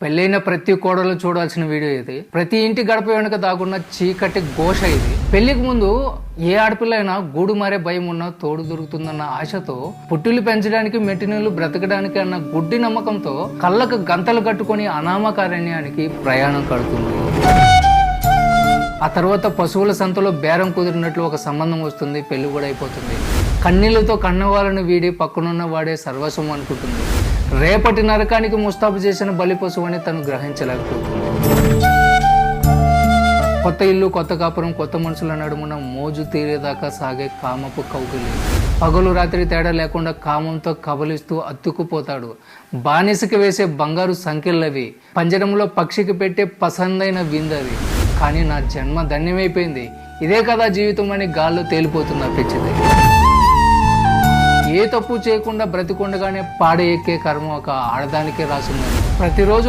పెళ్ళైన ప్రతి కోడలు చూడాల్సిన వీడియో ఇది. ప్రతి ఇంటి గడప వెనుక దాగున్న చీకటి ఘోష ఇది. పెళ్లికి ముందు ఏ ఆడపిల్ల అయినా గూడు మారే భయం ఉన్నా తోడు దొరుకుతుందన్న ఆశతో, పుట్టులు పెంచడానికి మెట్టినీళ్లు బ్రతకడానికి అన్న గుడ్డి నమ్మకంతో కళ్ళకు గంతలు కట్టుకొని అనామకారణ్యానికి ప్రయాణం కడుతుంది. ఆ తర్వాత పశువుల సంతలో బేరం కుదిరినట్లు ఒక సంబంధం వస్తుంది, పెళ్లి కూడా అయిపోతుంది. కన్నీళ్లతో కన్నవాళ్ళను వీడి పక్కనున్న వాడే సర్వస్వం అనుకుంటుంది. రేపటి నరకానికి ముస్తాబు చేసిన బలి పశువు అని తను గ్రహించలేకపోతుంది. కొత్త ఇల్లు, కొత్త కాపురం, కొత్త మనుషుల నడుమున మోజు తీరేదాకా సాగే కామపు కౌగిలి. పగలు రాత్రి తేడా లేకుండా కామంతో కబలిస్తూ అత్తుకుపోతాడు. బానిసకి వేసే బంగారు సంఖ్యలవి, పంజరంలో పక్షికి పెట్టే పసందైన విందవి. కానీ నా జన్మ ధన్యమైపోయింది, ఇదే కదా జీవితం అని గాల్లో తేలిపోతుంది పిచ్చిది. ఏ తప్పు చేయకుండా బ్రతికొండగానే పాడ ఎక్కే కర్మ ఒక ఆడదానికే రాసుందని ప్రతిరోజు